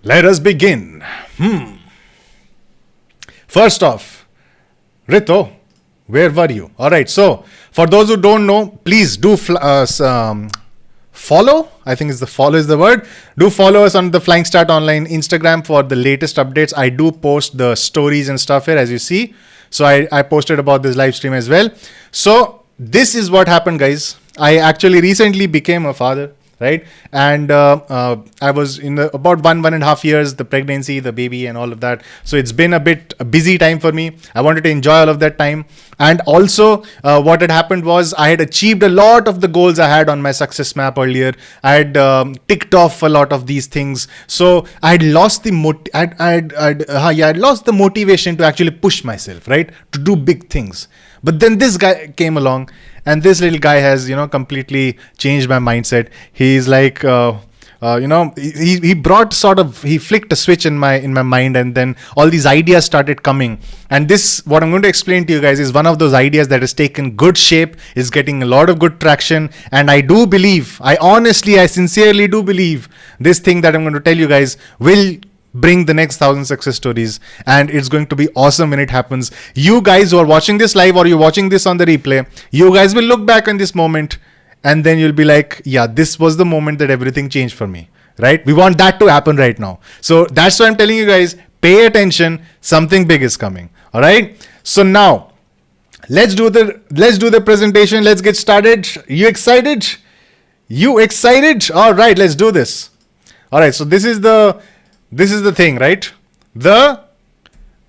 Let us begin. First off, Rito, where were you? All right. So, for those who don't know, please do follow. I think follow is the word. Do follow us on the Flying Start Online Instagram for the latest updates. I do post the stories and stuff here, as you see. So I posted about this live stream as well. So this is what happened, guys. I actually recently became a father. Right. And I was in about 1.5 years, the pregnancy, the baby and all of that. So it's been a busy time for me. I wanted to enjoy all of that time. And also what had happened was I had achieved a lot of the goals I had on my success map earlier. I had ticked off a lot of these things. So I had lost the I'd lost the motivation to actually push myself, right, to do big things. But then this guy came along. And this little guy has, completely changed my mindset. He's like, he flicked a switch in my mind, and then all these ideas started coming. And this, what I'm going to explain to you guys, is one of those ideas that has taken good shape, is getting a lot of good traction. And I sincerely do believe this thing that I'm going to tell you guys will bring the next 1,000 success stories, and it's going to be awesome when it happens. You guys who are watching this live or you're watching this on the replay, you guys will look back on this moment and then you'll be like, yeah, this was the moment that everything changed for me, right? We want that to happen right now. So that's why I'm telling you guys, pay attention. Something big is coming. All right. So now let's do the presentation. Let's get started. You excited? All right, let's do this. All right. So this is the thing, right? The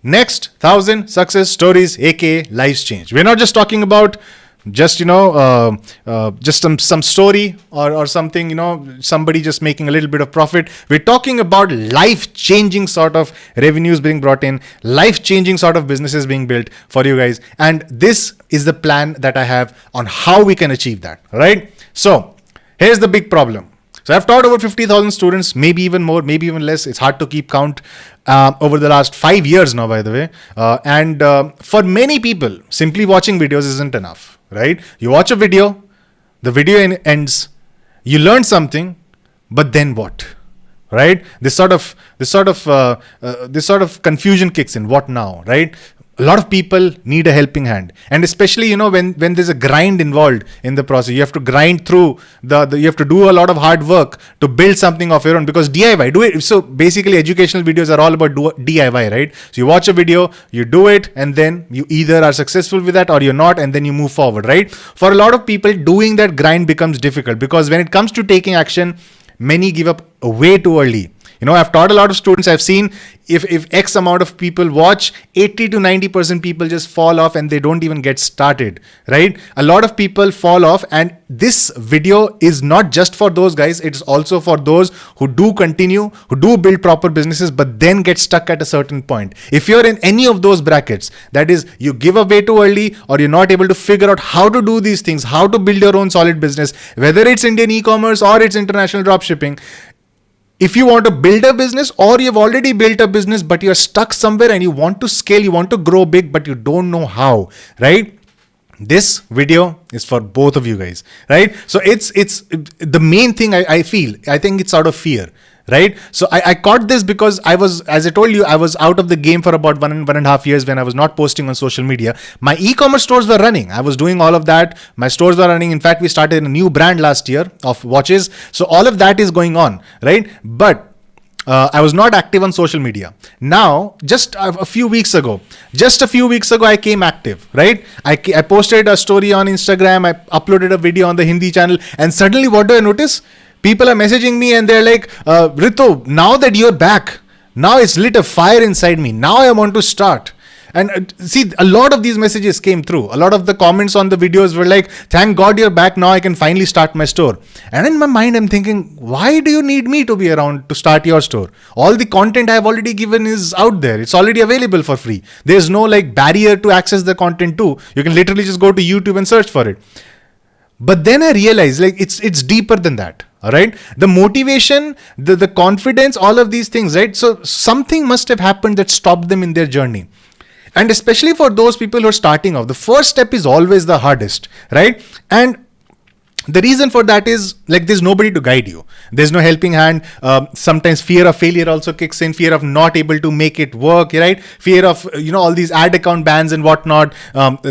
next 1,000 success stories, aka lives change. We're not just talking about just some story or something, somebody just making a little bit of profit. We're talking about life-changing sort of revenues being brought in, life-changing sort of businesses being built for you guys. And this is the plan that I have on how we can achieve that. All right. So here's the big problem. So I've taught over 50,000 students, maybe even more, maybe even less. It's hard to keep count over the last 5 years now, by the way. And for many people, simply watching videos isn't enough, right? You watch a video, the video ends, you learn something, but then what, right? This sort of confusion kicks in. What now, right? A lot of people need a helping hand, and especially when there's a grind involved in the process. You have to grind through you have to do a lot of hard work to build something of your own, because DIY, do it. So basically educational videos are all about DIY, right? So you watch a video, you do it, and then you either are successful with that or you're not, and then you move forward, right? For a lot of people, doing that grind becomes difficult, because when it comes to taking action, many give up way too early. I've taught a lot of students. I've seen if X amount of people watch, 80 to 90% people just fall off and they don't even get started, right? A lot of people fall off, and this video is not just for those guys. It's also for those who do continue, who do build proper businesses, but then get stuck at a certain point. If you're in any of those brackets, that is, you give away too early, or you're not able to figure out how to do these things, how to build your own solid business, whether it's Indian e-commerce or it's international dropshipping. If you want to build a business, or you've already built a business, but you're stuck somewhere and you want to scale, you want to grow big, but you don't know how, right? This video is for both of you guys, right? So it's the main thing I think it's out of fear, right? So I caught this because as I told you, I was out of the game for about 1.5 years when I was not posting on social media. My e-commerce stores were running. I was doing all of that. My stores were running. In fact, we started a new brand last year of watches. So all of that is going on, right? But I was not active on social media. Now, just a few weeks ago, I came active, right? I posted a story on Instagram. I uploaded a video on the Hindi channel, and suddenly what do I notice? People are messaging me and they're like, Rito, now that you're back, now it's lit a fire inside me. Now I want to start. And see, a lot of these messages came through. A lot of the comments on the videos were like, thank God you're back. Now I can finally start my store. And in my mind, I'm thinking, why do you need me to be around to start your store? All the content I've already given is out there. It's already available for free. There's no barrier to access the content too. You can literally just go to YouTube and search for it. But then I realized it's deeper than that. All right. The motivation, the confidence, all of these things, right? So something must have happened that stopped them in their journey. And especially for those people who are starting off, the first step is always the hardest, right? And the reason for that is like there's nobody to guide you. There's no helping hand. Sometimes fear of failure also kicks in, fear of not able to make it work, right? Fear of, all these ad account bans and whatnot.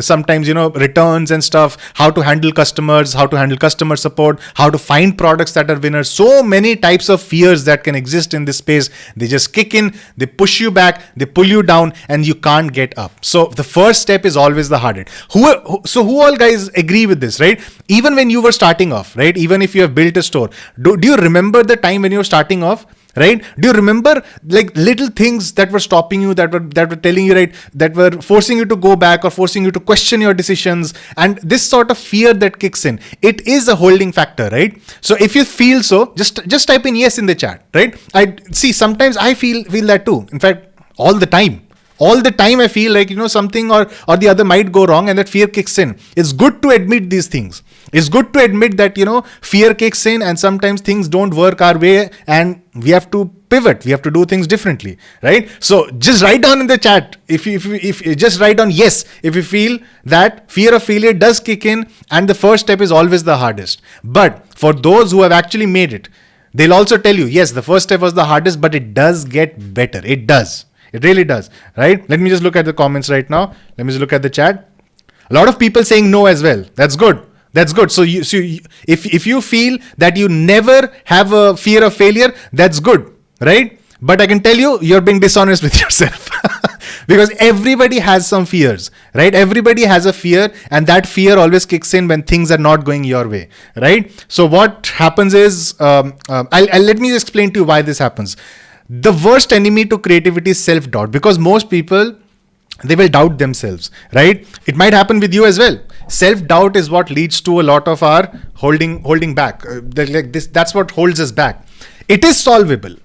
Sometimes, returns and stuff, how to handle customers, how to handle customer support, how to find products that are winners. So many types of fears that can exist in this space. They just kick in, they push you back, they pull you down, and you can't get up. So the first step is always the hardest. Who all guys agree with this, right? Even when you were starting off, right? Even if you have built a store, do you remember the time when you were starting off? Right? Do you remember like little things that were stopping you, that were telling you, right, that were forcing you to go back or forcing you to question your decisions? And this sort of fear that kicks in, it is a holding factor, right? So if you feel so, just type in yes in the chat, right? I see sometimes I feel that too. In fact, all the time I feel like, something or the other might go wrong, and that fear kicks in. It's good to admit these things. It's good to admit that, fear kicks in and sometimes things don't work our way and we have to pivot. We have to do things differently, right? So just write down in the chat, if you just write down yes, if you feel that fear of failure does kick in and the first step is always the hardest. But for those who have actually made it, they'll also tell you, yes, the first step was the hardest, but it does get better. It does. It really does, right? Let me just look at the comments right now. Let me just look at the chat. A lot of people saying no as well. That's good. That's good. So if you feel that you never have a fear of failure, that's good, right? But I can tell you, you're being dishonest with yourself because everybody has some fears, right? Everybody has a fear, and that fear always kicks in when things are not going your way, right? So what happens is, let me explain to you why this happens. The worst enemy to creativity is self-doubt, because most people, they will doubt themselves, right? It might happen with you as well. Self-doubt is what leads to a lot of our holding back. That's what holds us back. It is solvable.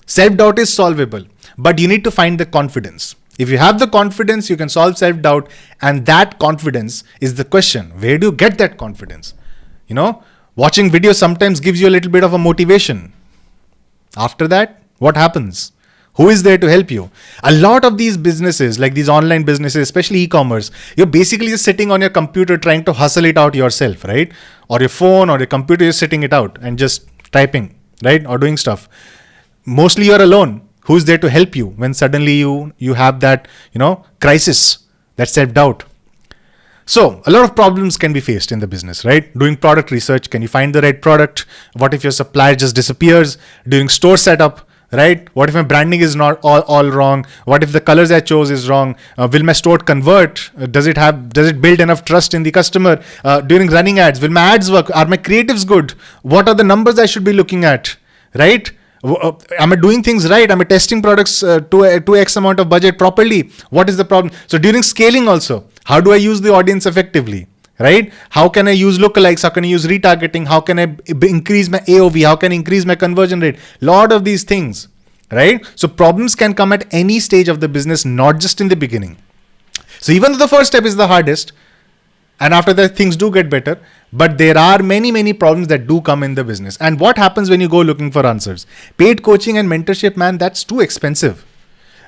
Self-doubt is solvable, but you need to find the confidence. If you have the confidence, you can solve self-doubt, and that confidence is the question. Where do you get that confidence? Watching videos sometimes gives you a little bit of a motivation. After that, what happens? Who is there to help you? A lot of these businesses, like these online businesses, especially e-commerce, you're basically just sitting on your computer trying to hustle it out yourself, right? Or your phone or your computer, you're sitting it out and just typing, right? Or doing stuff. Mostly you're alone. Who's there to help you when suddenly you have that, crisis, that self-doubt? So a lot of problems can be faced in the business, right? Doing product research. Can you find the right product? What if your supplier just disappears? Doing store setup, right? What if my branding is not all wrong? What if the colors I chose is wrong? Will my store convert? Does it build enough trust in the customer? During running ads, will my ads work? Are my creatives good? What are the numbers I should be looking at, right? Am I doing things right? Am I testing products to X amount of budget properly? What is the problem? So during scaling also, how do I use the audience effectively? Right? How can I use lookalikes? How can I use retargeting? How can I increase my AOV? How can I increase my conversion rate? Lot of these things, right? So problems can come at any stage of the business, not just in the beginning. So even though the first step is the hardest, and after that things do get better, but there are many problems that do come in the business. And what happens when you go looking for answers? Paid coaching and mentorship, man, that's too expensive,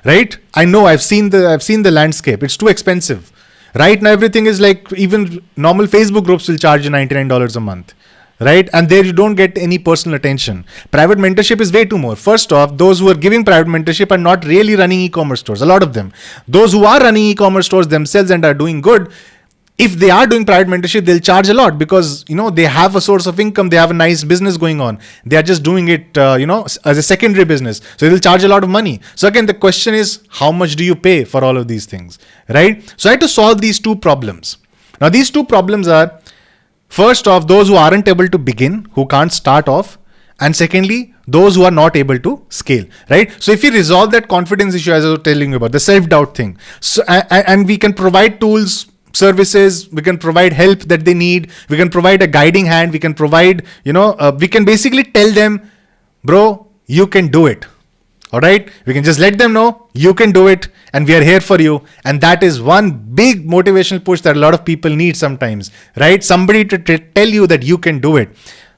right? I know, I've seen the landscape. It's too expensive. Right now, everything is like, even normal Facebook groups will charge you $99 a month, right? And there you don't get any personal attention. Private mentorship is way too more. First off, those who are giving private mentorship are not really running e-commerce stores. A lot of them. Those who are running e-commerce stores themselves and are doing good, if they are doing private mentorship, they'll charge a lot because, they have a source of income. They have a nice business going on. They are just doing it, as a secondary business. So they'll charge a lot of money. So again, the question is, how much do you pay for all of these things, right? So I had to solve these two problems. Now, these two problems are, first off, those who aren't able to begin, who can't start off. And secondly, those who are not able to scale, right? So if you resolve that confidence issue, as I was telling you about, the self-doubt thing, so and we can provide tools, services, we can provide help that they need, we can provide a guiding hand, we can provide, we can basically tell them, bro, you can do it. All right. We can just let them know you can do it and we are here for you. And that is one big motivational push that a lot of people need sometimes, right? Somebody to tell you that you can do it.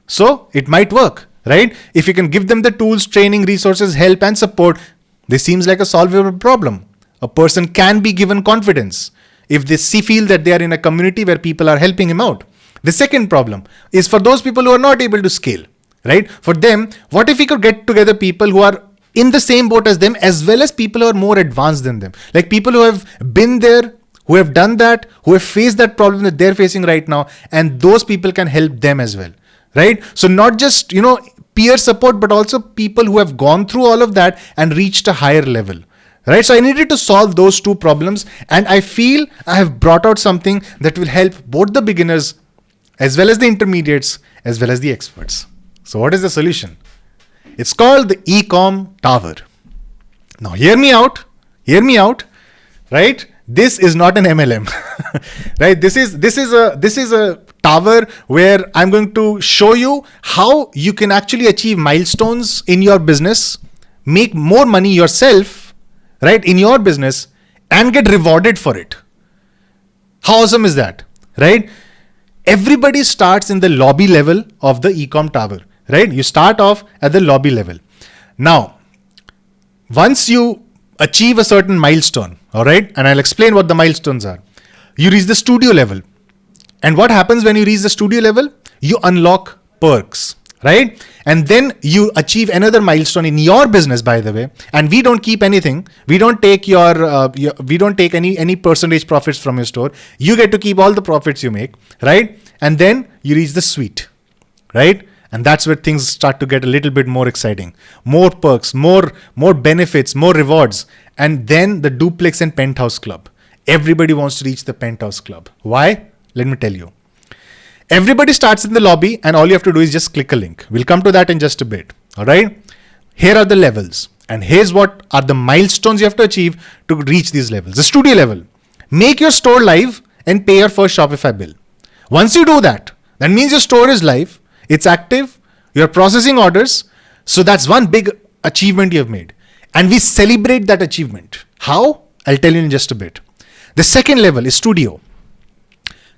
So it might work, right? If you can give them the tools, training, resources, help and support, this seems like a solvable problem. A person can be given confidence if they feel that they are in a community where people are helping him out. The second problem is for those people who are not able to scale, right? For them, what if we could get together people who are in the same boat as them, as well as people who are more advanced than them, like people who have been there, who have done that, who have faced that problem that they're facing right now, and those people can help them as well, right? So not just, peer support, but also people who have gone through all of that and reached a higher level, right? So I needed to solve those two problems, and I feel I have brought out something that will help both the beginners as well as the intermediates as well as the experts. So what is the solution? It's called the eCom Tower. Now hear me out, right? This is not an MLM, right? This is a tower where I'm going to show you how you can actually achieve milestones in your business, make more money yourself, right, in your business, and get rewarded for it. How awesome is that, right? Everybody starts in the lobby level of the eCom Tower, right? You start off at the lobby level. Now, once you achieve a certain milestone, all right, and I'll explain what the milestones are, you reach the studio level. And what happens when you reach the studio level? You unlock perks, right? And then you achieve another milestone in your business, by the way. And we don't keep anything. We don't take we don't take any percentage profits from your store. You get to keep all the profits you make, right? And then you reach the suite, right? And that's where things start to get a little bit more exciting. More perks, more benefits, more rewards. And then the duplex and penthouse club. Everybody wants to reach the penthouse club. Why? Let me tell you. Everybody starts in the lobby, and all you have to do is just click a link. We'll come to that in just a bit. All right. Here are the levels, and here's what are the milestones you have to achieve to reach these levels. The studio level: make your store live and pay your first Shopify bill. Once you do that, that means your store is live, it's active, you're processing orders. So that's one big achievement you have made, and we celebrate that achievement. How? I'll tell you in just a bit. The second level is studio.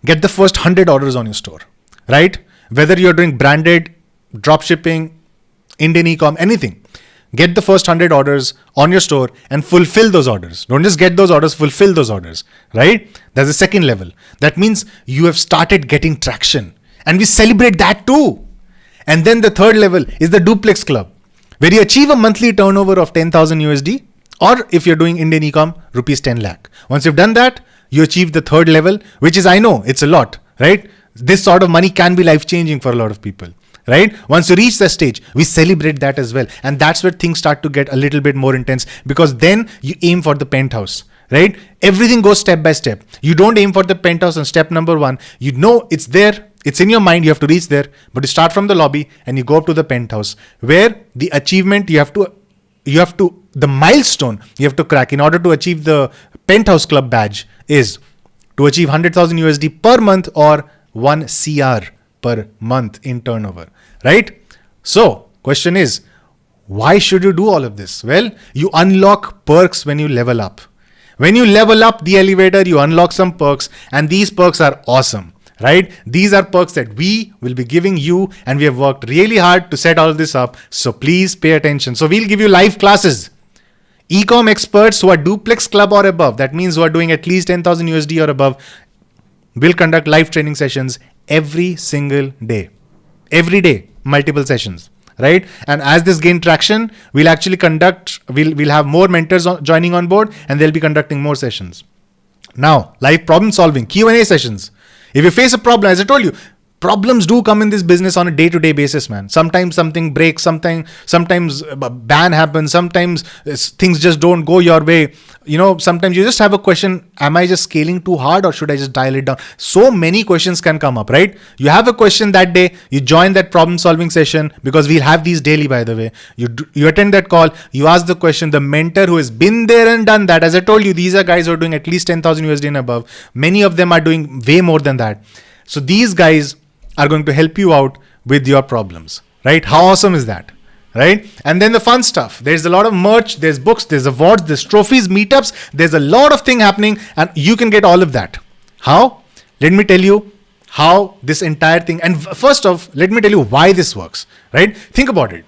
Get the first 100 orders on your store, right? Whether you're doing branded, drop shipping, Indian eCom, anything. Get the first 100 orders on your store and fulfill those orders. Don't just get those orders, fulfill those orders, right? That's the second level. That means you have started getting traction, and we celebrate that too. And then the third level is the duplex club, where you achieve a monthly turnover of 10,000 USD, or if you're doing Indian eCom, rupees 10 lakh. Once you've done that, you achieve the third level, which is, I know, it's a lot, right? This sort of money can be life-changing for a lot of people, right? Once you reach that stage, we celebrate that as well. And that's where things start to get a little bit more intense, because then you aim for the penthouse, right? Everything goes step by step. You don't aim for the penthouse on step number 1. You know it's there. It's in your mind. You have to reach there, but you start from the lobby and you go up to the penthouse, where the achievement the milestone you have to crack in order to achieve the penthouse club badge is to achieve 100,000 USD per month, or 1 CR per month in turnover, right? So question is, why should you do all of this? Well, you unlock perks when you level up. When you level up the elevator, you unlock some perks, and these perks are awesome, right? These are perks that we will be giving you, and we have worked really hard to set all of this up. So please pay attention. So we'll give you live classes. eCom experts who are duplex club or above, that means who are doing at least 10,000 USD or above, will conduct live training sessions every single day. Every day, multiple sessions, right? And as this gain traction, we'll have more mentors joining on board, and they'll be conducting more sessions. Now, live problem solving, Q&A sessions. If you face a problem, as I told you, problems do come in this business on a day-to-day basis, man. Sometimes something breaks, sometimes a ban happens, sometimes things just don't go your way. Sometimes you just have a question, am I just scaling too hard, or should I just dial it down? So many questions can come up, right? You have a question that day, you join that problem-solving session, because we'll have these daily, by the way. You attend that call, you ask the question, the mentor who has been there and done that. As I told you, these are guys who are doing at least 10,000 USD and above. Many of them are doing way more than that. So these guys are going to help you out with your problems, right? How awesome is that, right? And then the fun stuff. There's a lot of merch, there's books, there's awards, there's trophies, meetups. There's a lot of thing happening, and you can get all of that. How? Let me tell you how this entire thing, and first off, let me tell you why this works, right? Think about it.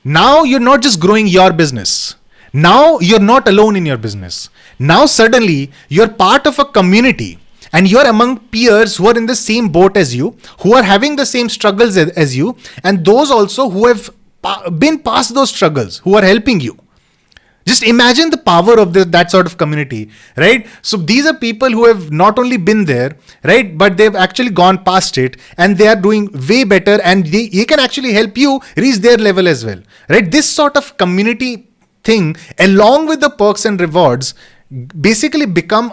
Now you're not just growing your business. Now you're not alone in your business. Now suddenly you're part of a community. and you're among peers who are in the same boat as you, who are having the same struggles as you, and those also who have been past those struggles, who are helping you. Just imagine the power of that sort of community, right? So these are people who have not only been there, right, but they've actually gone past it, and they are doing way better, and they can actually help you reach their level as well, right? This sort of community thing, along with the perks and rewards, basically become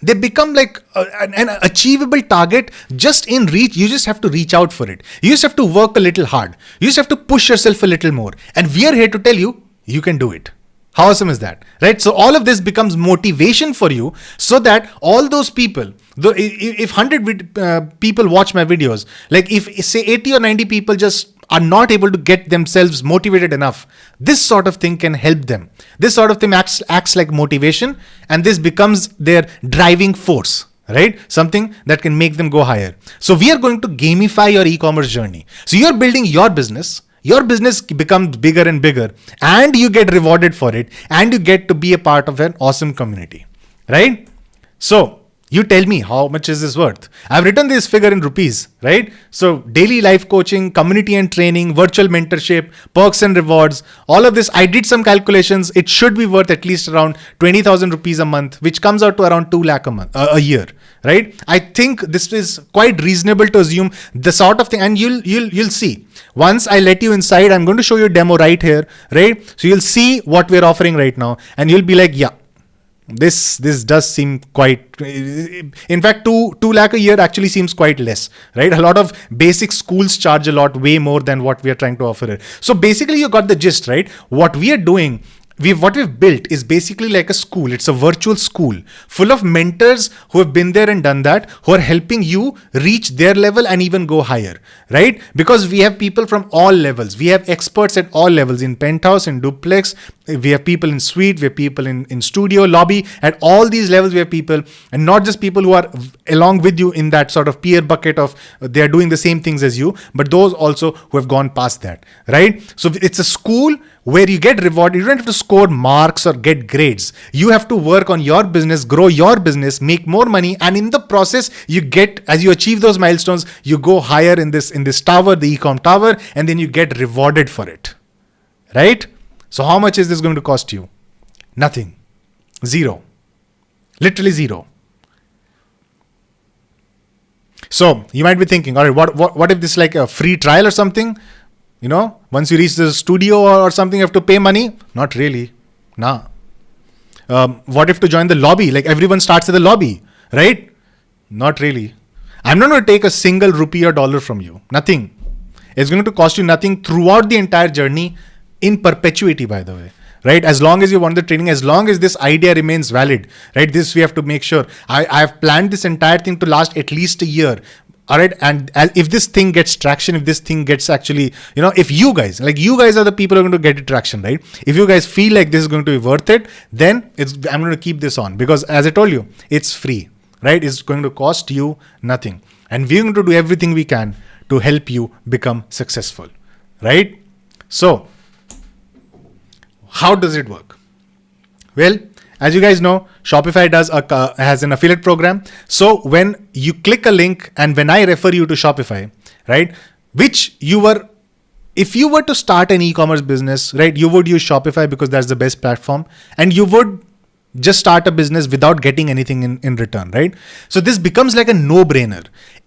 they become like an achievable target just in reach. You just have to reach out for it. You just have to work a little hard. You just have to push yourself a little more. And we are here to tell you, you can do it. How awesome is that, right? So all of this becomes motivation for you, so that all those people, if 100 people watch my videos, like if say 80 or 90 people just are not able to get themselves motivated enough, this sort of thing can help them. This sort of thing acts like motivation, and this becomes their driving force, right? Something that can make them go higher. So we are going to gamify your e-commerce journey. So you're building your business becomes bigger and bigger, and you get rewarded for it, and you get to be a part of an awesome community, right? So you tell me, how much is this worth? I've written this figure in rupees, right? So daily life coaching, community and training, virtual mentorship, perks and rewards, all of this, I did some calculations. It should be worth at least around 20,000 rupees a month, which comes out to around 2 lakh a year, right? I think this is quite reasonable to assume the sort of thing, and you'll see. Once I let you inside, I'm going to show you a demo right here, right? So you'll see what we're offering right now, and you'll be like, yeah, this does seem quite, in fact, 2 lakh a year actually seems quite less, right? A lot of basic schools charge a lot way more than what we are trying to offer here. So basically you got the gist, right? What we are doing, what we've built is basically like a school. It's a virtual school full of mentors who have been there and done that, who are helping you reach their level and even go higher, right? Because we have people from all levels. We have experts at all levels, in penthouse, in duplex. We have people in suite, we have people in studio, lobby. At all these levels, we have people, and not just people who are along with you in that sort of peer bucket of they are doing the same things as you, but those also who have gone past that, right? So it's a school where you get rewarded. You don't have to score marks or get grades. You have to work on your business, grow your business, make more money, and in the process, you get, as you achieve those milestones, you go higher in this tower, the eCom tower, and then you get rewarded for it, right? So how much is this going to cost you? Nothing. Zero. Literally zero. So you might be thinking, all right, what if this is like a free trial or something? You know, once you reach the studio or something, you have to pay money? Not really. Nah. What if to join the lobby? Like everyone starts at the lobby, right? Not really. I'm not going to take a single rupee or dollar from you. Nothing. It's going to cost you nothing throughout the entire journey, in perpetuity, by the way, right? As long as you want the training, as long as this idea remains valid, right? This we have to make sure. I've planned this entire thing to last at least a year. All right. And if this thing gets traction, if this thing gets actually, if you guys are the people who are going to get it traction, right? If you guys feel like this is going to be worth it, then I'm going to keep this on, because as I told you, it's free, right? It's going to cost you nothing. And we're going to do everything we can to help you become successful, right? So how does it work? Well, as you guys know, Shopify has an affiliate program. So when you click a link and when I refer you to Shopify, right, if you were to start an e-commerce business, right, you would use Shopify because that's the best platform, and you would just start a business without getting anything in return, right? So this becomes like a no-brainer.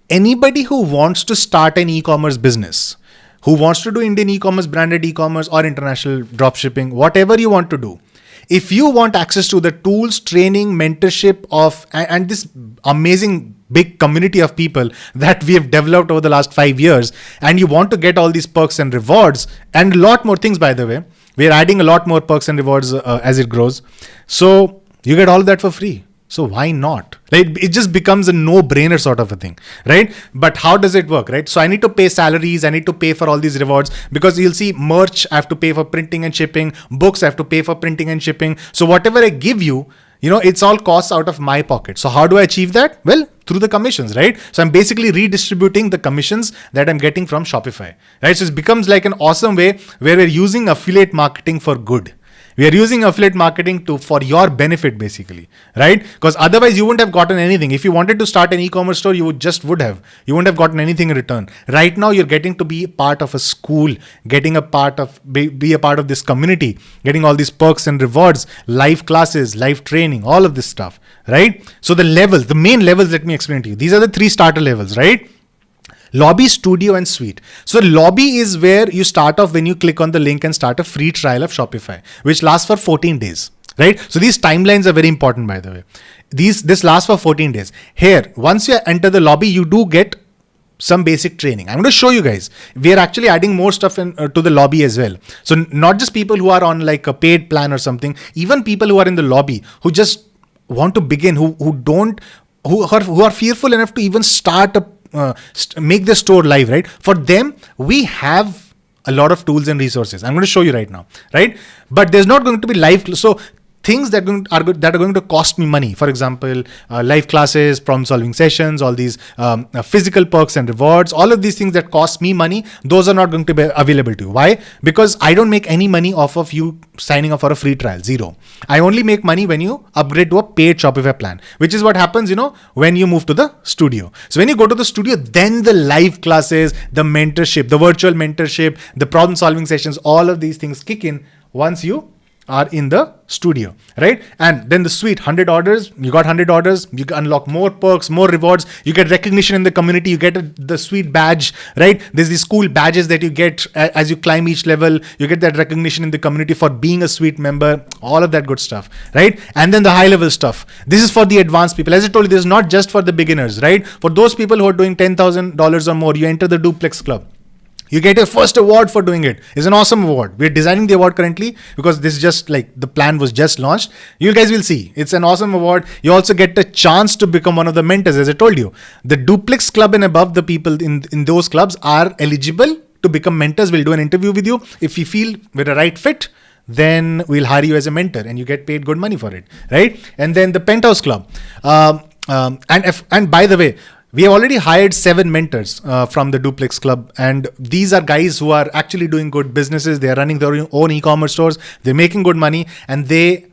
Anybody who wants to start an e-commerce business, who wants to do Indian e-commerce, branded e-commerce, or international dropshipping, whatever you want to do, if you want access to the tools, training, mentorship and this amazing big community of people that we have developed over the last 5 years, and you want to get all these perks and rewards and a lot more things, by the way, we're adding a lot more perks and rewards as it grows. So you get all that for free. So why not? Right? It just becomes a no-brainer sort of a thing, right? But how does it work, right? So I need to pay salaries, I need to pay for all these rewards, because you'll see merch, I have to pay for printing and shipping, books, I have to pay for printing and shipping. So whatever I give you, it's all costs out of my pocket. So how do I achieve that? Well, through the commissions, right? So I'm basically redistributing the commissions that I'm getting from Shopify, right? So it becomes like an awesome way where we're using affiliate marketing for good. We are using affiliate marketing for your benefit, basically, right? Because otherwise you wouldn't have gotten anything. If you wanted to start an e-commerce store, you would have. You wouldn't have gotten anything in return. Right now, you're getting to be part of a school, getting a part of, be a part of this community, getting all these perks and rewards, live classes, live training, all of this stuff, right? So the main levels, let me explain to you. These are the 3 starter levels, right? Lobby, Studio, and Suite. So Lobby is where you start off when you click on the link and start a free trial of Shopify, which lasts for 14 days, right? So these timelines are very important, by the way. This lasts for 14 days. Here, once you enter the lobby, you do get some basic training. I'm going to show you guys. We are actually adding more stuff to the lobby as well. So not just people who are on like a paid plan or something, even people who are in the lobby who just want to begin, who are fearful enough to even start make the store live, right? For them, we have a lot of tools and resources. I'm going to show you right now, right? But there's not going to be live. So things that are going to cost me money. For example, live classes, problem solving sessions, all these physical perks and rewards, all of these things that cost me money, those are not going to be available to you. Why? Because I don't make any money off of you signing up for a free trial, zero. I only make money when you upgrade to a paid Shopify plan, which is what happens, when you move to the studio. So when you go to the studio, then the live classes, the mentorship, the virtual mentorship, the problem solving sessions, all of these things kick in once you are in the studio, right? And then the suite, 100 orders, you got 100 orders, you unlock more perks, more rewards, you get recognition in the community, you get the suite badge, right? There's these cool badges that you get as you climb each level, you get that recognition in the community for being a suite member, all of that good stuff, right? And then the high level stuff. This is for the advanced people. As I told you, this is not just for the beginners, right? For those people who are doing $10,000 or more, you enter the Duplex Club. You get your first award for doing it. It's an awesome award. We're designing the award currently because this is just like the plan was just launched. You guys will see. It's an awesome award. You also get the chance to become one of the mentors. As I told you, the Duplex Club and above, the people in those clubs are eligible to become mentors. We'll do an interview with you. If you feel we're the right fit, then we'll hire you as a mentor and you get paid good money for it, right? And then the Penthouse Club. And by the way, we have already hired 7 mentors from the Duplex Club. And these are guys who are actually doing good businesses. They are running their own e-commerce stores. They're making good money and they,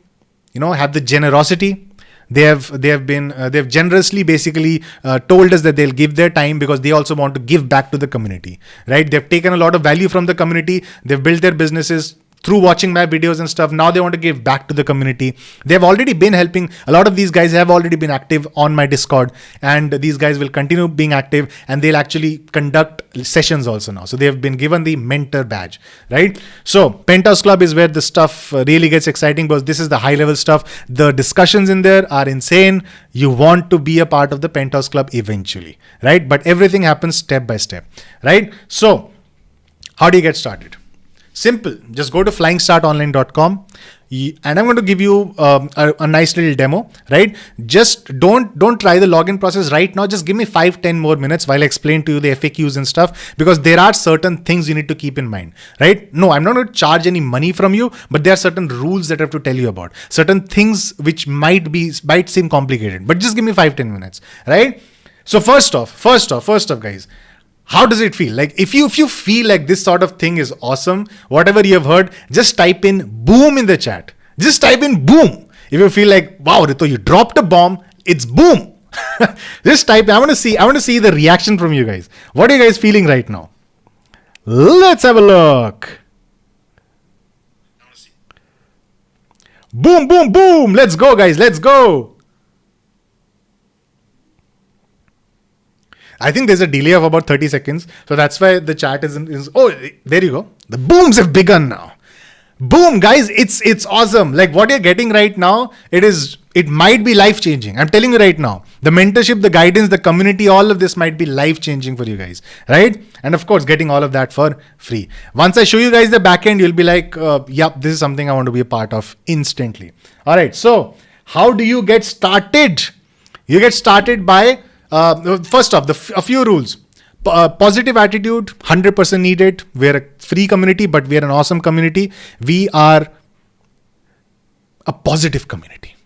have the generosity. They've generously basically told us that they'll give their time because they also want to give back to the community, right? They've taken a lot of value from the community. They've built their businesses through watching my videos and stuff. Now they want to give back to the community. They've already been helping. A lot of these guys have already been active on my Discord, and these guys will continue being active and they'll actually conduct sessions also now. So they have been given the mentor badge, right? So Penthouse Club is where the stuff really gets exciting because this is the high level stuff. The discussions in there are insane. You want to be a part of the Penthouse Club eventually, right? But everything happens step by step, right? So how do you get started? Simple. Just go to flyingstartonline.com and I'm going to give you a nice little demo, right? Just don't try the login process right now. Just give me 5-10 more minutes while I explain to you the FAQs and stuff, because there are certain things you need to keep in mind, right? No, I'm not going to charge any money from you, but there are certain rules that I have to tell you about, certain things which might seem complicated, but just give me 5-10 minutes, right? So first off, guys, how does it feel? Like if you feel like this sort of thing is awesome, whatever you have heard, just type in boom in the chat. Just type in boom. If you feel like, wow, Rito, you dropped a bomb, it's boom. Just type. I want to see the reaction from you guys. What are you guys feeling right now? Let's have a look. Boom, boom, boom. Let's go, guys. Let's go. I think there's a delay of about 30 seconds. So that's why the chat is oh, there you go. The booms have begun now. Boom, guys, it's awesome. Like what you're getting right now, it might be life-changing. I'm telling you right now. The mentorship, the guidance, the community, all of this might be life-changing for you guys, right? And of course, getting all of that for free. Once I show you guys the backend, you'll be like, yep, this is something I want to be a part of instantly. All right, so how do you get started? You get started by first off, a few rules. Positive attitude, 100% needed. We're a free community, but we're an awesome community. We are a positive community.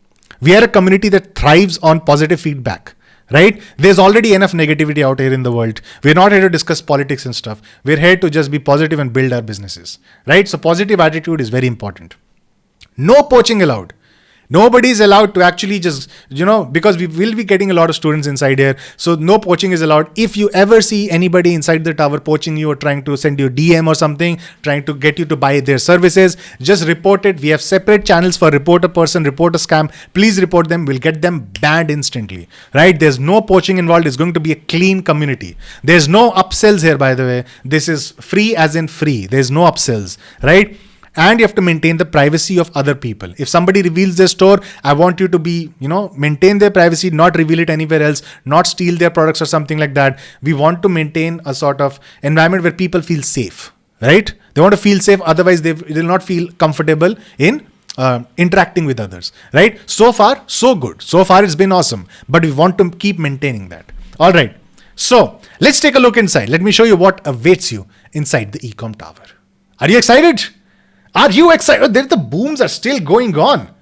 We are a community that thrives on positive feedback, right? There's already enough negativity out here in the world. We're not here to discuss politics and stuff. We're here to just be positive and build our businesses, right? So positive attitude is very important. No poaching allowed. Nobody is allowed to actually just, because we will be getting a lot of students inside here. So no poaching is allowed. If you ever see anybody inside the tower poaching you or trying to send you a DM or something, trying to get you to buy their services, just report it. We have separate channels for report a person, report a scam. Please report them. We'll get them banned instantly, right? There's no poaching involved. It's going to be a clean community. There's no upsells here, by the way. This is free as in free. There's no upsells, right? And you have to maintain the privacy of other people. If somebody reveals their store, I want you to be, maintain their privacy, not reveal it anywhere else, not steal their products or something like that. We want to maintain a sort of environment where people feel safe, right? They want to feel safe. Otherwise, they will not feel comfortable in interacting with others, right? So far, so good. So far, it's been awesome. But we want to keep maintaining that. All right. So let's take a look inside. Let me show you what awaits you inside the eCom tower. Are you excited? Are you excited? The booms are still going on.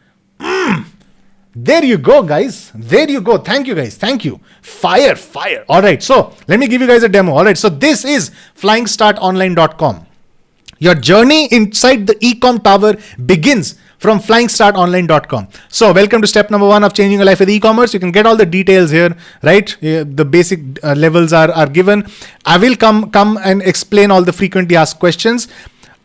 There you go, guys. There you go. Thank you, guys. Thank you. Fire. All right. So let me give you guys a demo. All right. So this is flyingstartonline.com. Your journey inside the eCom tower begins from flyingstartonline.com. So welcome to step number 1 of changing your life with e-commerce. You can get all the details here, right? The basic levels are given. I will come and explain all the frequently asked questions.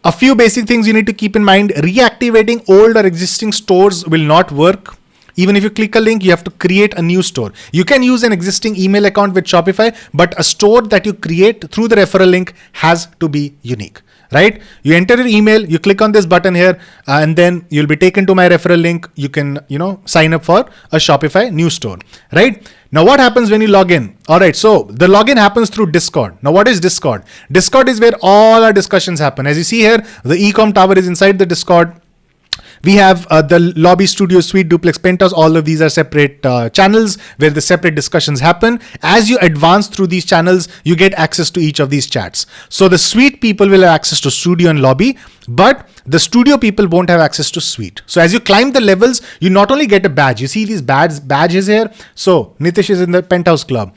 A few basic things you need to keep in mind. Reactivating old or existing stores will not work. Even if you click a link, you have to create a new store. You can use an existing email account with Shopify, but a store that you create through the referral link has to be unique, right? You enter your email, you click on this button here, and then you'll be taken to my referral link. You can, sign up for a Shopify new store, right? Now, what happens when you log in? All right, so the login happens through Discord. Now, what is Discord? Discord is where all our discussions happen. As you see here, the eCom tower is inside the Discord. We have the lobby, studio, suite, duplex, penthouse. All of these are separate channels where the separate discussions happen. As you advance through these channels, you get access to each of these chats. So the suite people will have access to studio and lobby, but the studio people won't have access to suite. So as you climb the levels, you not only get a badge. You see these badges here. So Nitish is in the penthouse club.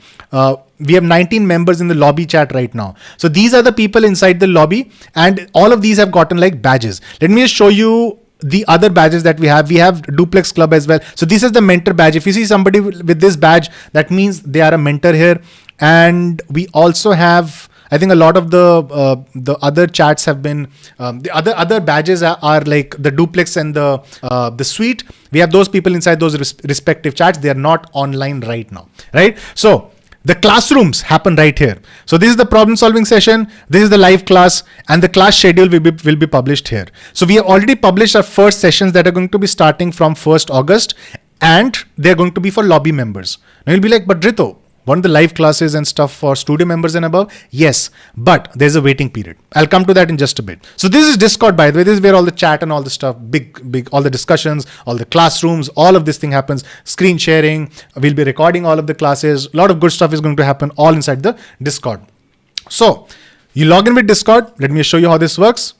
We have 19 members in the lobby chat right now. So these are the people inside the lobby, and all of these have gotten like badges. Let me just show you the other badges that we have. We have duplex club as well. So this is the mentor badge. If you see somebody with this badge, that means they are a mentor here. And we also have, I think a lot of the other chats have been, the other badges are like the duplex and the suite. We have those people inside those respective chats. They are not online right now, right? So the classrooms happen right here. So this is the problem solving session. This is the live class, and the class schedule will be published here. So we have already published our first sessions that are going to be starting from 1st August, and they're going to be for lobby members. Now you'll be like, but Rito, weren't the live classes and stuff for studio members and above? Yes, but there's a waiting period. I'll come to that in just a bit. So this is Discord, by the way. This is where all the chat and all the stuff, big, all the discussions, all the classrooms, all of this thing happens. Screen sharing. We'll be recording all of the classes. A lot of good stuff is going to happen all inside the Discord. So you log in with Discord. Let me show you how this works.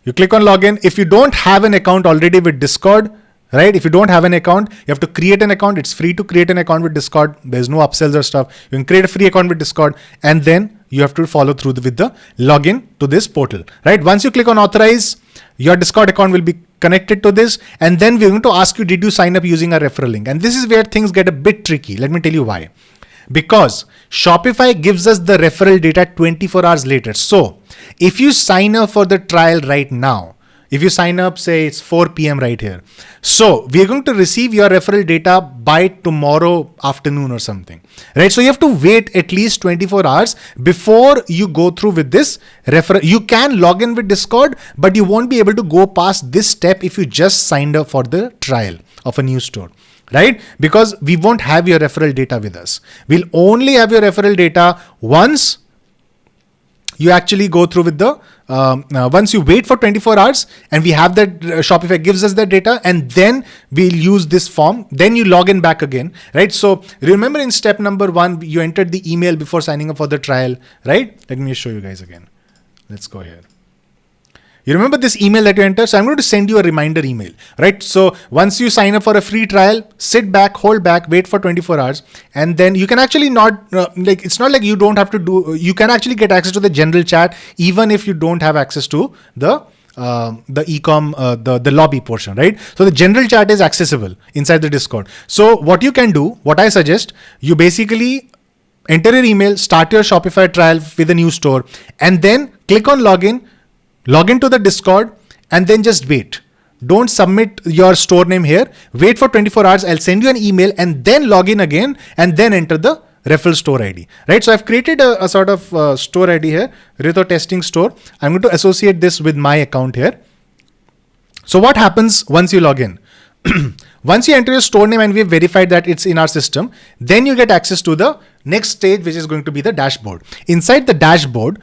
You click on login. If you don't have an account already with Discord, right? If you don't have an account, you have to create an account. It's free to create an account with Discord. There's no upsells or stuff. You can create a free account with Discord, and then you have to follow through with the login to this portal, right? Once you click on authorize, your Discord account will be connected to this, and then we're going to ask you, did you sign up using a referral link? And this is where things get a bit tricky. Let me tell you why. Because Shopify gives us the referral data 24 hours later. So if you sign up for the trial right now, if you sign up, say it's 4 p.m. right here. So we're going to receive your referral data by tomorrow afternoon or something, right? So you have to wait at least 24 hours before you go through with this referral. You can log in with Discord, but you won't be able to go past this step if you just signed up for the trial of a new store, right? Because we won't have your referral data with us. We'll only have your referral data once you actually go through with the, once you wait for 24 hours and we have that, Shopify gives us that data, and then we'll use this form. Then you log in back again, right? So remember in step number 1, you entered the email before signing up for the trial, right? Let me show you guys again. Let's go here. You remember this email that you enter? So I'm going to send you a reminder email, right? So once you sign up for a free trial, sit back, hold back, wait for 24 hours. And then you can actually not, it's not like you don't have to do, you can actually get access to the general chat, even if you don't have access to the the eCom, the lobby portion, right? So the general chat is accessible inside the Discord. So what you can do, what I suggest, you basically enter your email, start your Shopify trial with a new store, and then click on login, log into the Discord, and then just wait. Don't submit your store name here. Wait for 24 hours. I'll send you an email and then log in again and then enter the referral store ID, right? So I've created a sort of store ID here, Rito Testing Store. I'm going to associate this with my account here. So what happens once you log in? Once you enter your store name and we've verified that it's in our system, then you get access to the next stage, which is going to be the dashboard. Inside the dashboard,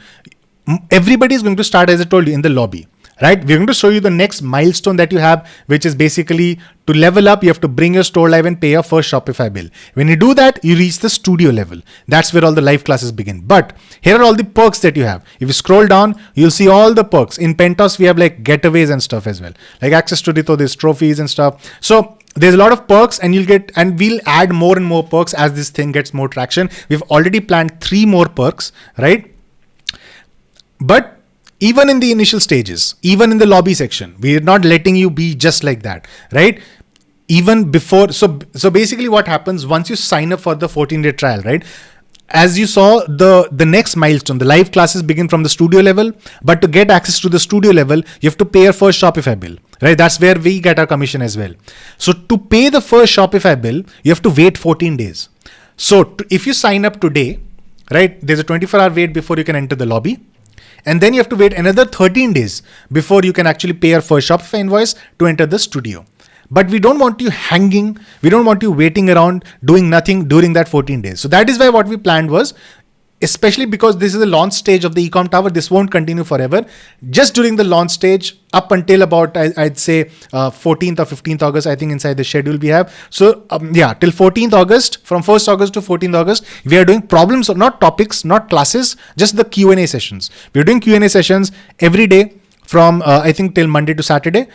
everybody is going to start, as I told you, in the lobby. Right? We're going to show you the next milestone that you have, which is basically to level up, you have to bring your store live and pay your first Shopify bill. When you do that, you reach the studio level. That's where all the live classes begin. But here are all the perks that you have. If you scroll down, you'll see all the perks. In Penthouse, we have like getaways and stuff as well. Like access to Rito, there's trophies and stuff. So there's a lot of perks and we'll add more and more perks as this thing gets more traction. We've already planned 3 more perks, right? But even in the initial stages, even in the lobby section, we are not letting you be just like that, right? Even before, so basically what happens once you sign up for the 14-day trial, right? As you saw, the next milestone, the live classes begin from the studio level, but to get access to the studio level, you have to pay your first Shopify bill, right? That's where we get our commission as well. So to pay the first Shopify bill, you have to wait 14 days. So if you sign up today, right, there's a 24-hour wait before you can enter the lobby. And then you have to wait another 13 days before you can actually pay your first Shopify invoice to enter the studio. But we don't want you hanging. We don't want you waiting around doing nothing during that 14 days. So that is why what we planned was, especially because this is the launch stage of the eCom Tower, this won't continue forever. Just during the launch stage, up until about, I'd say 14th or 15th August, I think inside the schedule we have. So till 14th August, from 1st August to 14th August, we are doing problems, not topics, not classes, just the Q&A sessions. We're doing Q&A sessions every day from I think till Monday to Saturday.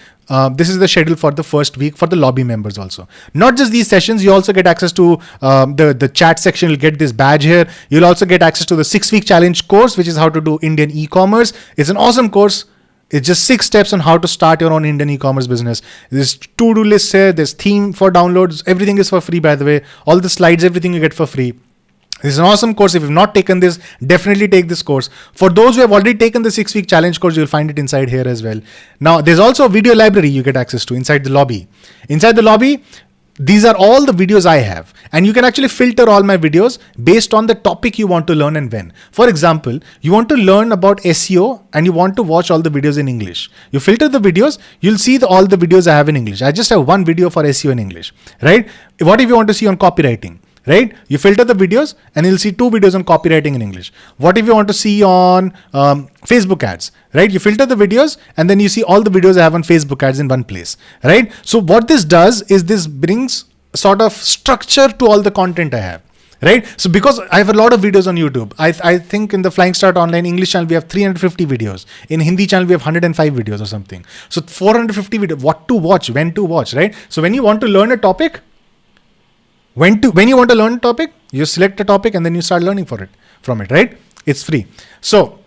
This is the schedule for the first week for the lobby members also. Not just these sessions, you also get access to the chat section. You'll get this badge here. You'll also get access to the 6-week challenge course, which is how to do Indian e-commerce. It's an awesome course. It's just 6 steps on how to start your own Indian e-commerce business. There's to-do lists here. There's theme for downloads. Everything is for free, by the way. All the slides, everything you get for free. This is an awesome course. If you've not taken this, definitely take this course. For those who have already taken the 6-week challenge course, you'll find it inside here as well. Now, there's also a video library you get access to inside the lobby. Inside the lobby, these are all the videos I have. And you can actually filter all my videos based on the topic you want to learn and when. For example, you want to learn about SEO and you want to watch all the videos in English. You filter the videos, you'll see all the videos I have in English. I just have one video for SEO in English, right? What if you want to see on copywriting? Right? You filter the videos and you'll see 2 videos on copywriting in English. What if you want to see on Facebook ads, right? You filter the videos and then you see all the videos I have on Facebook ads in one place, right? So what this does is this brings sort of structure to all the content I have, right? So because I have a lot of videos on YouTube, I think in the Flying Start Online English channel, we have 350 videos. In Hindi channel, we have 105 videos or something. So 450 videos, what to watch, when to watch, right? So when you want to learn a topic, when you want to learn a topic, you select a topic and then you start learning from it, right? It's free. So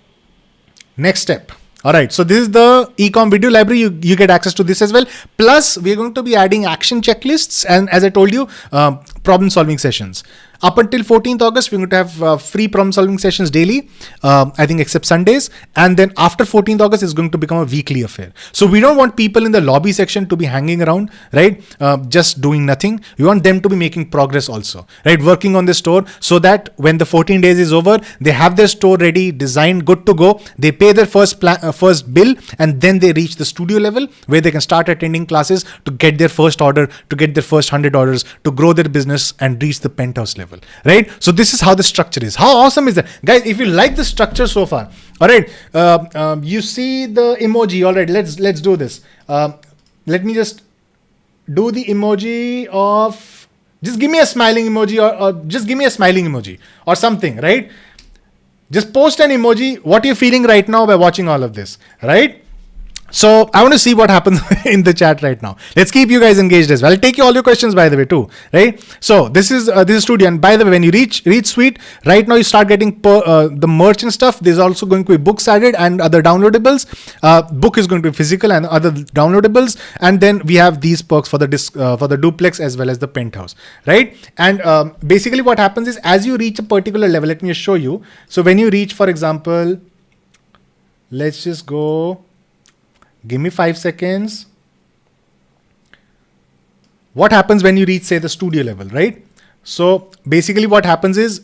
next step. All right. So this is the eCom video library. You get access to this as well. Plus, we're going to be adding action checklists. And as I told you, problem solving sessions. Up until 14th August, we're going to have free problem solving sessions daily, I think except Sundays. And then after 14th August, it's going to become a weekly affair. So we don't want people in the lobby section to be hanging around, right? Just doing nothing. We want them to be making progress also, right? Working on the store so that when the 14 days is over, they have their store ready, designed, good to go. They pay their first bill and then they reach the studio level where they can start attending classes to get their first order, to get their first 100 orders, to grow their business and reach the penthouse level. Right? So this is how the structure is. How awesome is that? Guys, if you like the structure so far, all right, you see the emoji. All right, let's do this. Let me just do the emoji of, just give me a smiling emoji or just give me a smiling emoji or something, right? Just post an emoji, what you're feeling right now by watching all of this, right? So I want to see what happens in the chat right now. Let's keep you guys engaged as well. I'll take you all your questions, by the way, too, right? So this is studio, and by the way, when you reach Suite, right now you start getting the merch and stuff. There's also going to be books added and other downloadables. Book is going to be physical and other downloadables, and then we have these perks for the duplex as well as the penthouse, right? And basically, what happens is as you reach a particular level, let me just show you. So when you reach, for example, let's just go. Give me 5 seconds. What happens when you reach, say, the studio level, right? So basically what happens is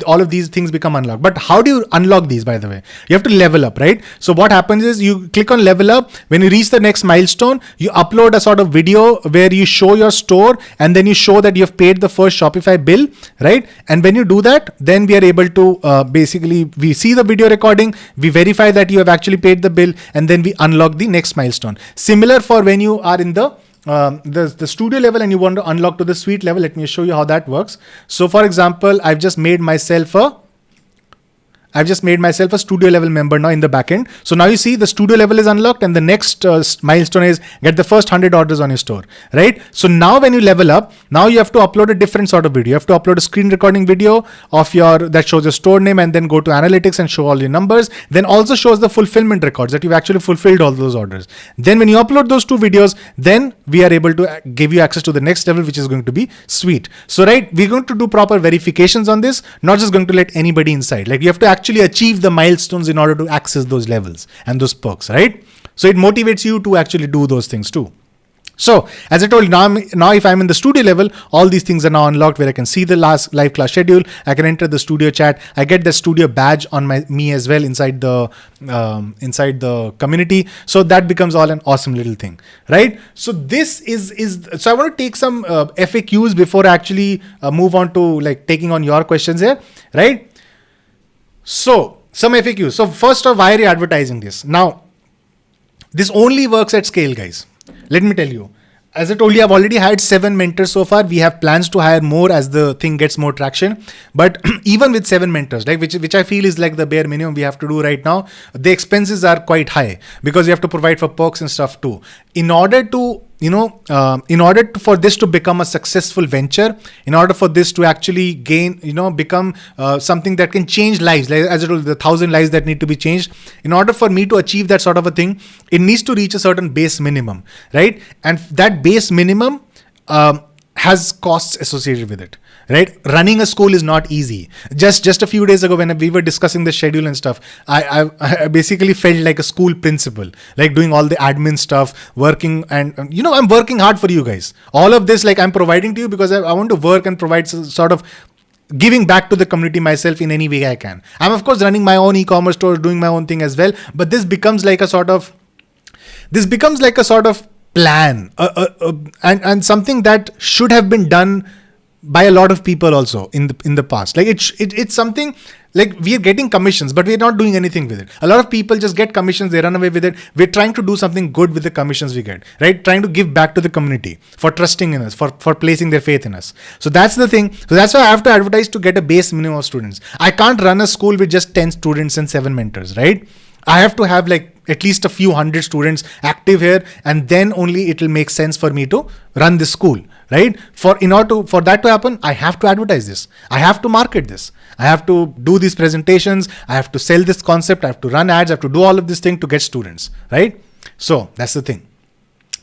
all of these things become unlocked. But how do you unlock these, by the way? You have to level up, right? So what happens is you click on level up. When you reach the next milestone, you upload a sort of video where you show your store and then you show that you have paid the first Shopify bill, right? And when you do that, then we are able to we see the video recording, we verify that you have actually paid the bill, and then we unlock the next milestone. Similar for when you are in the studio level and you want to unlock to the suite level. Let me show you how that works. So for example, I've just made myself a studio level member now in the backend. So now you see the studio level is unlocked, and the next milestone is get the first 100 orders on your store, right? So now when you level up, now you have to upload a different sort of video. You have to upload a screen recording video of that shows your store name, and then go to analytics and show all your numbers. Then also shows the fulfillment records that you've actually fulfilled all those orders. Then when you upload those 2 videos, then we are able to give you access to the next level, which is going to be suite. So right, we're going to do proper verifications on this, not just going to let anybody inside. Like you have to actually achieve the milestones in order to access those levels and those perks, right? So it motivates you to actually do those things too. So as I told you, now if I'm in the studio level, all these things are now unlocked where I can see the last live class schedule. I can enter the studio chat. I get the studio badge on me as well inside the community. So that becomes all an awesome little thing, right? So this is so I want to take some FAQs before I actually move on to like taking on your questions here, right? So some FAQs. So first off, why are you advertising this? Now, this only works at scale, guys. Let me tell you. As I told you, I've already hired 7 mentors so far. We have plans to hire more as the thing gets more traction. But even with 7 mentors, like which I feel is like the bare minimum we have to do right now, the expenses are quite high because you have to provide for perks and stuff too. In order for this to become a successful venture, in order for this to actually become something that can change lives, like as I told you, the 1,000 lives that need to be changed, in order for me to achieve that sort of a thing, it needs to reach a certain base minimum, right? And that base minimum has costs associated with it, right? Running a school is not easy. Just a few days ago when we were discussing the schedule and stuff, I basically felt like a school principal, like doing all the admin stuff, working, and I'm working hard for you guys. All of this, like I'm providing to you because I want to work and provide sort of giving back to the community myself in any way I can. I'm of course running my own e-commerce store, doing my own thing as well, but this becomes like a sort of plan and something that should have been done by a lot of people also in the past. Like it's something like we are getting commissions, but we're not doing anything with it. A lot of people just get commissions, they run away with it. We're trying to do something good with the commissions we get, right? Trying to give back to the community for trusting in us, for placing their faith in us. So that's the thing. So that's why I have to advertise to get a base minimum of students. I can't run a school with just 10 students and 7 mentors, right? I have to have like at least a few hundred students active here, and then only it will make sense for me to run this school, right? For that to happen, I have to advertise this. I have to market this. I have to do these presentations. I have to sell this concept. I have to run ads. I have to do all of this thing to get students, right? So that's the thing.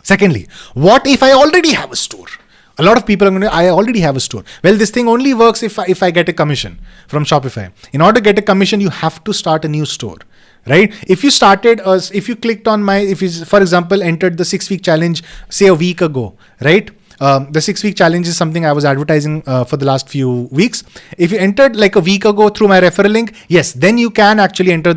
Secondly, what if I already have a store? A lot of people are going to, I already have a store. Well, this thing only works if I get a commission from Shopify. In order to get a commission, you have to start a new store, right? If you clicked on if you, for example, entered the 6-week challenge, say a week ago, right? The 6-week challenge is something I was advertising for the last few weeks. If you entered like a week ago through my referral link, yes, then you can actually enter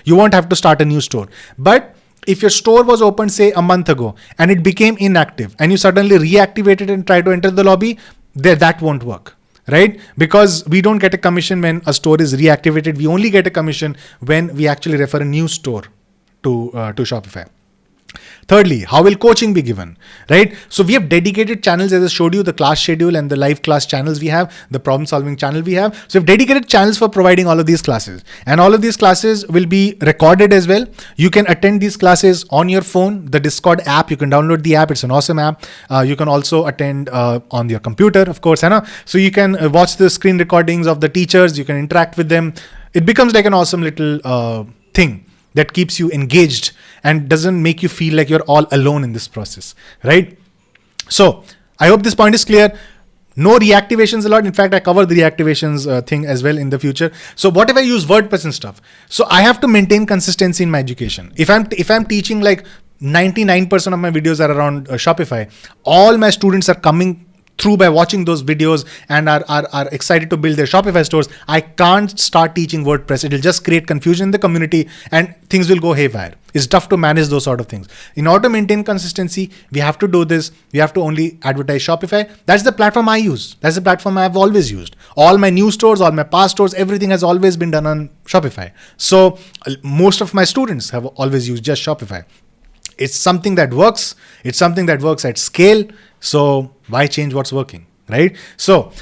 you won't have to start a new store. But if your store was open, say a month ago, and it became inactive, and you suddenly reactivate it and try to enter the lobby, that won't work, right? Because we don't get a commission when a store is reactivated. We only get a commission when we actually refer a new store to Shopify. Thirdly, how will coaching be given, right? So we have dedicated channels, as I showed you, the class schedule and the live class channels we have, the problem solving channel we have. So we have dedicated channels for providing all of these classes, and all of these classes will be recorded as well. You can attend these classes on your phone, the Discord app. You can download the app. It's an awesome app. You can also attend on your computer, of course. So you can watch the screen recordings of the teachers. You can interact with them. It becomes like an awesome little thing that keeps you engaged and doesn't make you feel like you're all alone in this process, right? So I hope this point is clear. No reactivations a lot. In fact, I cover the reactivations thing as well in the future. So what if I use WordPress and stuff? So I have to maintain consistency in my education. If I'm teaching, like 99% of my videos are around Shopify, all my students are coming through by watching those videos and are excited to build their Shopify stores. I can't start teaching WordPress. It'll just create confusion in the community and things will go haywire. It's tough to manage those sort of things. In order to maintain consistency, we have to do this. We have to only advertise Shopify. That's the platform I use. That's the platform I've always used. All my new stores, all my past stores, everything has always been done on Shopify. So most of my students have always used just Shopify. It's something that works. It's something that works at scale. So why change what's working, right? So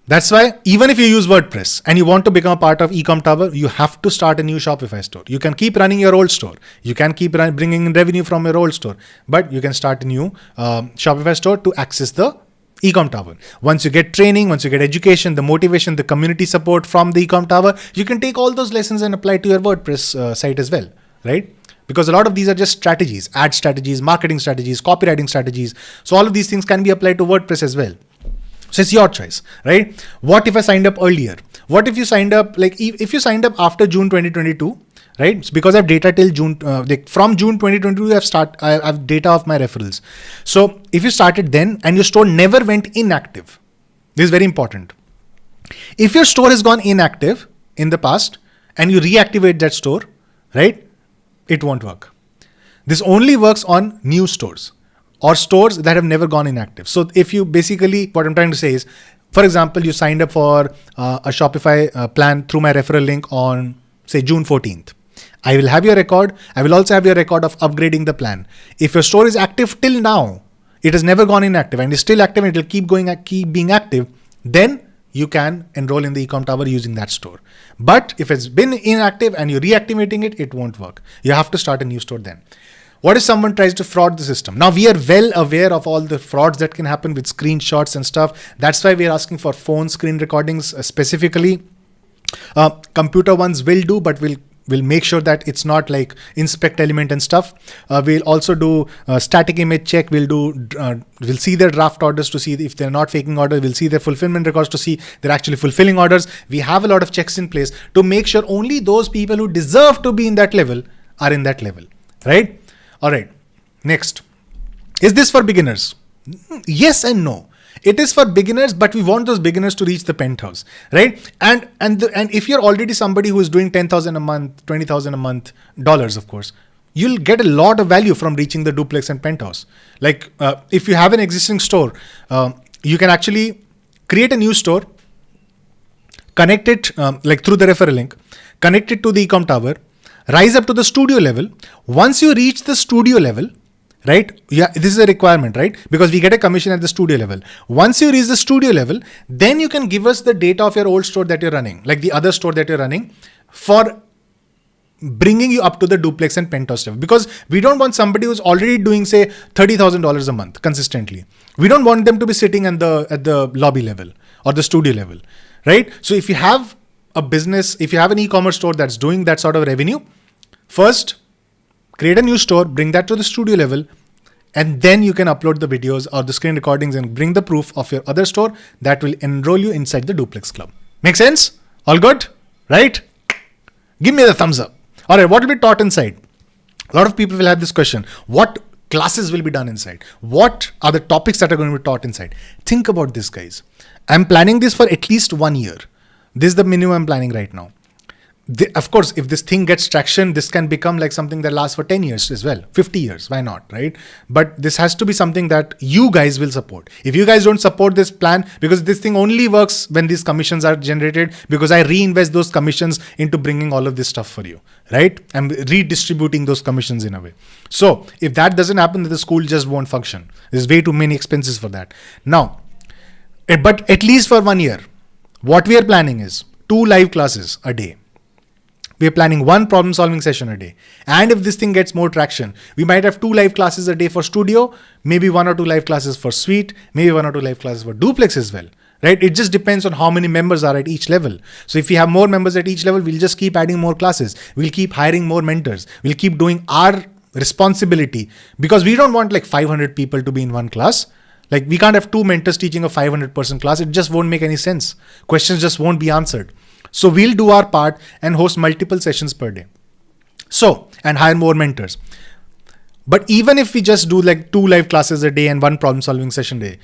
that's why even if you use WordPress and you want to become a part of eCom Tower, you have to start a new Shopify store. You can keep running your old store. You can keep bringing in revenue from your old store, but you can start a new Shopify store to access the eCom Tower. Once you get training, once you get education, the motivation, the community support from the eCom Tower, you can take all those lessons and apply to your WordPress site as well, right? Because a lot of these are just strategies, ad strategies, marketing strategies, copywriting strategies. So all of these things can be applied to WordPress as well. So it's your choice, right? What if I signed up earlier? What if you signed up, like if you signed up after June 2022, right? It's because I have data till June, from June 2022, I have data of my referrals. So if you started then and your store never went inactive, this is very important. If your store has gone inactive in the past and you reactivate that store, right? It won't work. This only works on new stores or stores that have never gone inactive. So if you basically, what I'm trying to say is, for example, you signed up for a Shopify plan through my referral link on, say, June 14th. I will have your record. I will also have your record of upgrading the plan. If your store is active till now, it has never gone inactive and is still active and it will keep being active, then you can enroll in the eCom Tower using that store. But if it's been inactive and you're reactivating it, it won't work. You have to start a new store then. What if someone tries to fraud the system? Now we are well aware of all the frauds that can happen with screenshots and stuff. That's why we're asking for phone screen recordings specifically. Computer ones will do, but we'll make sure that it's not like inspect element and stuff. We'll also do static image check. We'll see their draft orders to see if they're not faking orders. We'll see their fulfillment records to see they're actually fulfilling orders. We have a lot of checks in place to make sure only those people who deserve to be in that level are in that level, right? All right. Next, is this for beginners? Yes and no. It is for beginners, but we want those beginners to reach the penthouse, right? And if you're already somebody who is doing $10,000 a month, $20,000 a month, dollars, of course, you'll get a lot of value from reaching the duplex and penthouse. Like if you have an existing store, you can actually create a new store, connect it like through the referral link, connect it to the eCom Tower, rise up to the studio level. Once you reach the studio level, right? Yeah, this is a requirement, right? Because we get a commission at the studio level. Once you reach the studio level, then you can give us the data of your old store that you're running, like the other store that you're running, for bringing you up to the duplex and penthouse level. Because we don't want somebody who's already doing, say, $30,000 a month consistently. We don't want them to be sitting at the lobby level or the studio level, right? So if you have a business, if you have an e-commerce store that's doing that sort of revenue, first, create a new store, bring that to the studio level, and then you can upload the videos or the screen recordings and bring the proof of your other store that will enroll you inside the duplex club. Make sense? All good? Right? Give me the thumbs up. All right, what will be taught inside? A lot of people will have this question. What classes will be done inside? What are the topics that are going to be taught inside? Think about this, guys. I'm planning this for at least 1 year. This is the minimum I'm planning right now. of course, if this thing gets traction, this can become like something that lasts for 10 years as well, 50 years, why not, right? But this has to be something that you guys will support. If you guys don't support this plan, because this thing only works when these commissions are generated, because I reinvest those commissions into bringing all of this stuff for you, right? I'm redistributing those commissions in a way. So if that doesn't happen, then the school just won't function. There's way too many expenses for that. Now, but at least for 1 year, what we are planning is 2 live classes a day. We are planning 1 problem solving session a day. And if this thing gets more traction, we might have 2 live classes a day for studio, maybe 1 or 2 live classes for suite, maybe 1 or 2 live classes for duplex as well, right? It just depends on how many members are at each level. So if we have more members at each level, we'll just keep adding more classes. We'll keep hiring more mentors. We'll keep doing our responsibility, because we don't want like 500 people to be in one class. Like we can't have 2 mentors teaching a 500-person class. It just won't make any sense. Questions just won't be answered. So we'll do our part and host multiple sessions per day. So, and hire more mentors. But even if we just do like 2 live classes a day and 1 problem solving session a day,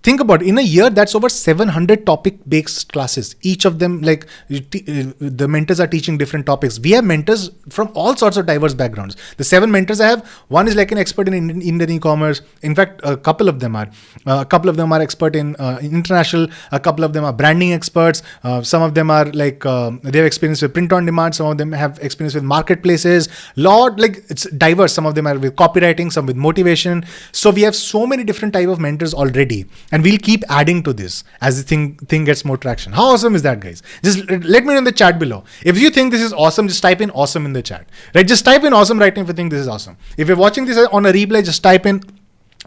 think about it, in a year, that's over 700 topic-based classes. Each of them, like the mentors are teaching different topics. We have mentors from all sorts of diverse backgrounds. The 7 mentors I have, one is like an expert in Indian e-commerce. In fact, a couple of them are. A couple of them are expert in international. A couple of them are branding experts. Some of them are like, they have experience with print on demand. Some of them have experience with marketplaces. Like it's diverse. Some of them are with copywriting, some with motivation. So we have so many different type of mentors already. And we'll keep adding to this as the thing gets more traction. How awesome is that, guys? Just let me know in the chat below. If you think this is awesome, just type in awesome in the chat. Right? Just type in awesome right now if you think this is awesome. If you're watching this on a replay, just type in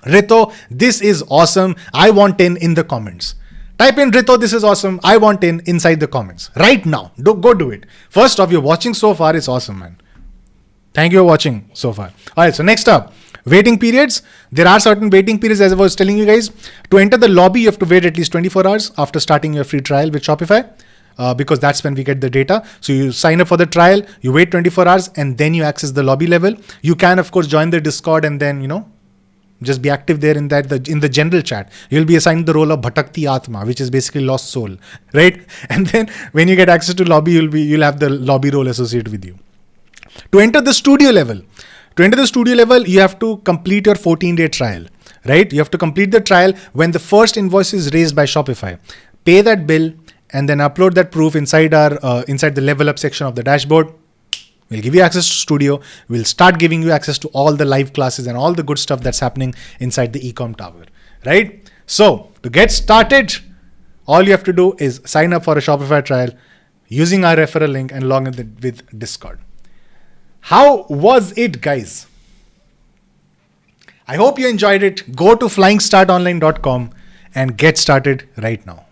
Rito, this is awesome. I want 10 in the comments. Type in Rito, this is awesome. I want 10 inside the comments. Right now. Go do it. First off, you're watching so far. It's awesome, man. Thank you for watching so far. All right, so next up. Waiting periods. There are certain waiting periods, as I was telling you guys. To enter the lobby, you have to wait at least 24 hours after starting your free trial with Shopify, because that's when we get the data. So you sign up for the trial, you wait 24 hours, and then you access the lobby level. You can, of course, join the Discord and then, just be active there in the general chat. You'll be assigned the role of Bhatakti Atma, which is basically lost soul, right? And then when you get access to lobby, you'll have the lobby role associated with you. To enter the studio level, you have to complete your 14-day trial, right? You have to complete the trial when the first invoice is raised by Shopify. Pay that bill and then upload that proof inside the level up section of the dashboard. We'll give you access to studio. We'll start giving you access to all the live classes and all the good stuff that's happening inside the eCom tower, right? So to get started, all you have to do is sign up for a Shopify trial using our referral link and log in with Discord. How was it, guys? I hope you enjoyed it. Go to flying startonline.com and get started right now.